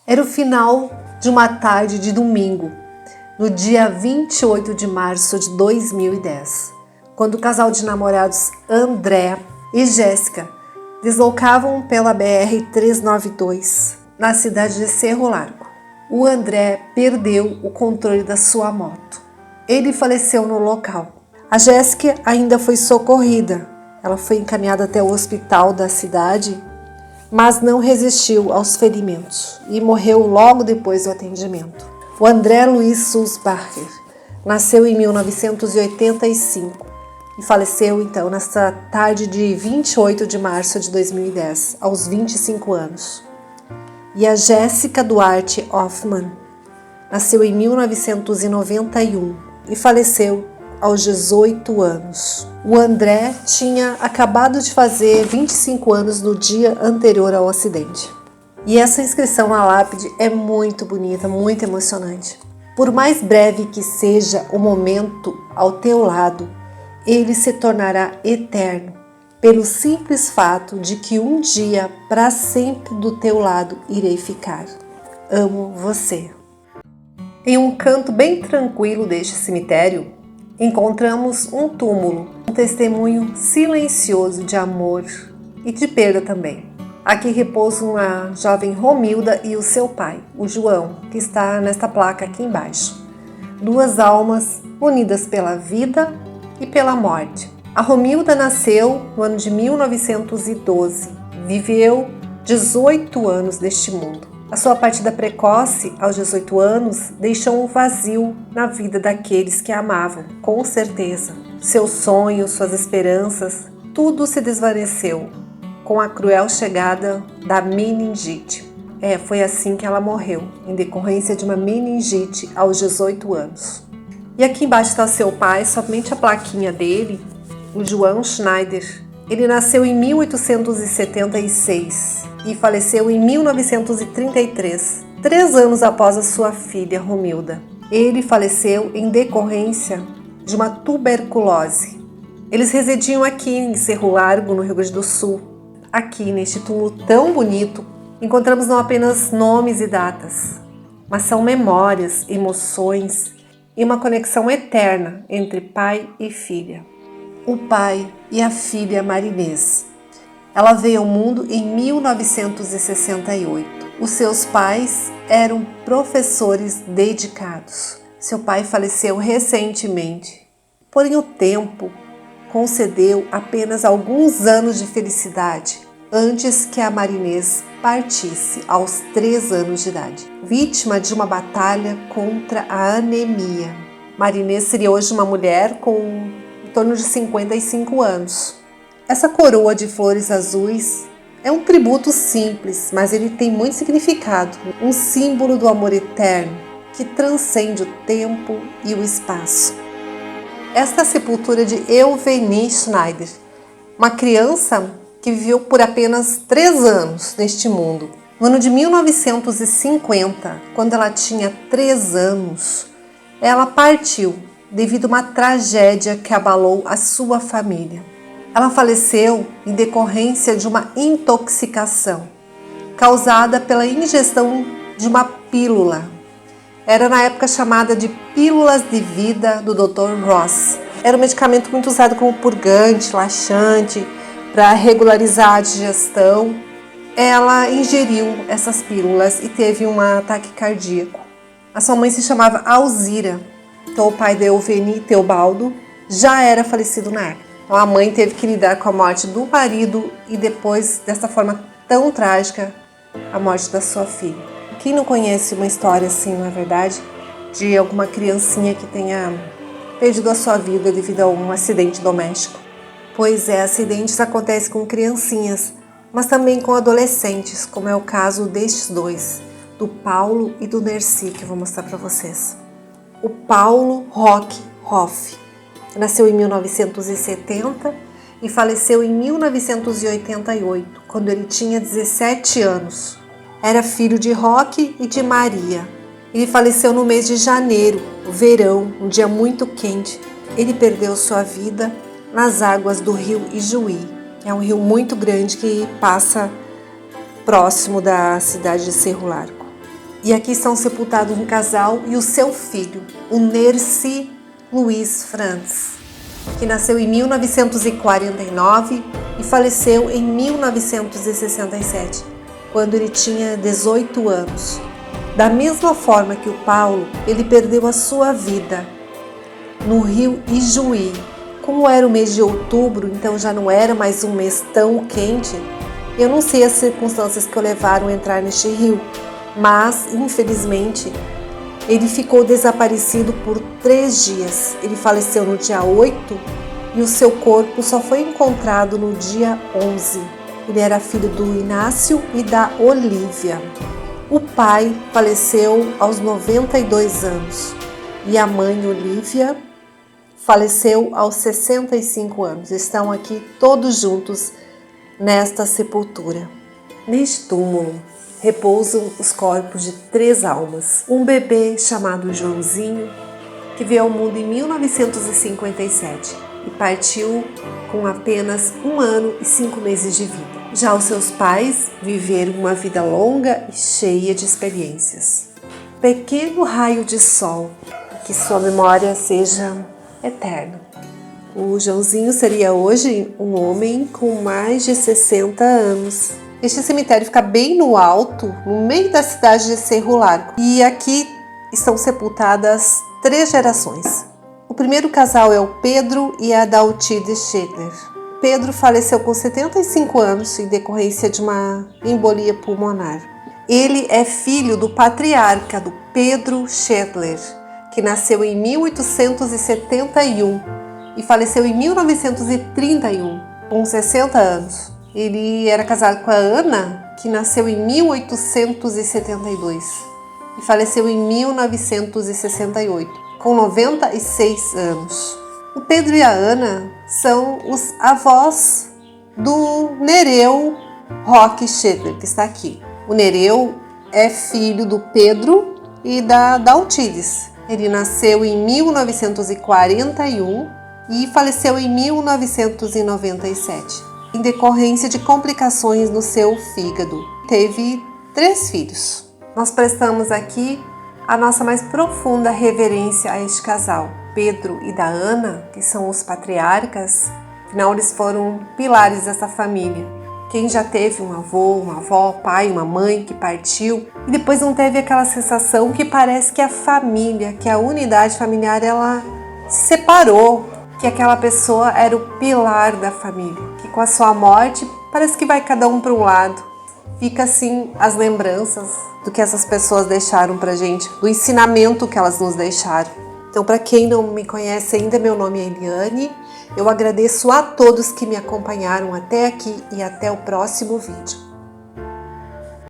Era o final de uma tarde de domingo, no dia 28 de março de 2010, quando o casal de namorados André e Jéssica deslocavam pela BR-392 na cidade de Cerro Largo. O André perdeu o controle da sua moto. Ele faleceu no local. A Jéssica ainda foi socorrida. Ela foi encaminhada até o hospital da cidade, mas não resistiu aos ferimentos e morreu logo depois do atendimento. O André Luiz Sulzbacher nasceu em 1985 e faleceu então nesta tarde de 28 de março de 2010, aos 25 anos. E a Jéssica Duarte Hoffmann nasceu em 1991 e faleceu aos 18 anos. O André tinha acabado de fazer 25 anos no dia anterior ao acidente. E essa inscrição na lápide é muito bonita, muito emocionante. Por mais breve que seja o momento ao teu lado, ele se tornará eterno, pelo simples fato de que um dia, para sempre do teu lado, irei ficar. Amo você. Em um canto bem tranquilo deste cemitério, encontramos um túmulo, um testemunho silencioso de amor e de perda também. Aqui repousam a jovem Romilda e o seu pai, o João, que está nesta placa aqui embaixo. Duas almas unidas pela vida e pela morte. A Romilda nasceu no ano de 1912, viveu 18 anos neste mundo. A sua partida precoce, aos 18 anos, deixou um vazio na vida daqueles que a amavam, com certeza. Seus sonhos, suas esperanças, tudo se desvaneceu com a cruel chegada da meningite. Foi assim que ela morreu, em decorrência de uma meningite aos 18 anos. E aqui embaixo está seu pai, somente a plaquinha dele, o João Schneider. Ele nasceu em 1876 e faleceu em 1933, 3 anos após a sua filha Romilda. Ele faleceu em decorrência de uma tuberculose. Eles residiam aqui em Cerro Largo, no Rio Grande do Sul. Aqui, neste túmulo tão bonito, encontramos não apenas nomes e datas, mas são memórias, emoções e uma conexão eterna entre pai e filha. O pai e a filha Marinês. Ela veio ao mundo em 1968. Os seus pais eram professores dedicados. Seu pai faleceu recentemente, porém o tempo concedeu apenas alguns anos de felicidade antes que a Marinês partisse aos 3 anos de idade, vítima de uma batalha contra a anemia. Marinês seria hoje uma mulher com em torno de 55 anos. Essa coroa de flores azuis é um tributo simples, mas ele tem muito significado, um símbolo do amor eterno que transcende o tempo e o espaço. Esta é a sepultura de Eugenie Schneider, uma criança que viveu por apenas 3 anos neste mundo. No ano de 1950, quando ela tinha 3 anos, ela partiu devido a uma tragédia que abalou a sua família. Ela faleceu em decorrência de uma intoxicação causada pela ingestão de uma pílula. Era na época chamada de pílulas de vida do Dr. Ross. Era um medicamento muito usado como purgante, laxante, para regularizar a digestão. Ela ingeriu essas pílulas e teve um ataque cardíaco. A sua mãe se chamava Alzira. Então o pai de Eugenie, Teobaldo, já era falecido na época. Então a mãe teve que lidar com a morte do marido e depois, dessa forma tão trágica, a morte da sua filha. Quem não conhece uma história assim, não é verdade? De alguma criancinha que tenha perdido a sua vida devido a um acidente doméstico. Pois é, acidentes acontecem com criancinhas, mas também com adolescentes, como é o caso destes dois, do Paulo e do Nercy, que eu vou mostrar para vocês. O Paulo Roque Hoff nasceu em 1970 e faleceu em 1988, quando ele tinha 17 anos. Era filho de Roque e de Maria. Ele faleceu no mês de janeiro, verão, um dia muito quente. Ele perdeu sua vida nas águas do rio Ijuí. É um rio muito grande que passa próximo da cidade de Cerro Largo. E aqui estão sepultados um casal e o seu filho, o Nercy Luiz Franz, que nasceu em 1949 e faleceu em 1967, quando ele tinha 18 anos. Da mesma forma que o Paulo, ele perdeu a sua vida no rio Ijuí. Como era o mês de outubro, então já não era mais um mês tão quente, eu não sei as circunstâncias que o levaram a entrar neste rio, mas, infelizmente, ele ficou desaparecido por 3 dias. Ele faleceu no dia 8 e o seu corpo só foi encontrado no dia 11. Ele era filho do Inácio e da Olívia. O pai faleceu aos 92 anos e a mãe, Olívia, faleceu aos 65 anos. Estão aqui todos juntos nesta sepultura. Neste túmulo repousam os corpos de 3 almas. Um bebê chamado Joãozinho, que veio ao mundo em 1957 e partiu com apenas 1 ano e 5 meses de vida. Já os seus pais viveram uma vida longa e cheia de experiências. Pequeno raio de sol, que sua memória seja eterna. O Joãozinho seria hoje um homem com mais de 60 anos. Este cemitério fica bem no alto, no meio da cidade de Cerro Largo. E aqui estão sepultadas 3 gerações. O primeiro casal é o Pedro e a Adaltide Schedler. Pedro faleceu com 75 anos em decorrência de uma embolia pulmonar. Ele é filho do patriarca, do Pedro Schedler, que nasceu em 1871 e faleceu em 1931, com 60 anos. Ele era casado com a Ana, que nasceu em 1872 e faleceu em 1968, com 96 anos. O Pedro e a Ana são os avós do Nereu Roque Schedler, que está aqui. O Nereu é filho do Pedro e da Adaltides. Ele nasceu em 1941 e faleceu em 1997. Em decorrência de complicações no seu fígado. Teve 3 filhos. Nós prestamos aqui a nossa mais profunda reverência a este casal, Pedro e da Ana, que são os patriarcas. Afinal, eles foram pilares dessa família. Quem já teve um avô, uma avó, pai, uma mãe que partiu e depois não teve aquela sensação que parece que a família, que a unidade familiar, ela se separou, que aquela pessoa era o pilar da família, que com a sua morte parece que vai cada um para um lado. Fica assim as lembranças do que essas pessoas deixaram pra gente, do ensinamento que elas nos deixaram. Então, para quem não me conhece ainda, meu nome é Eliane. Eu agradeço a todos que me acompanharam até aqui e até o próximo vídeo.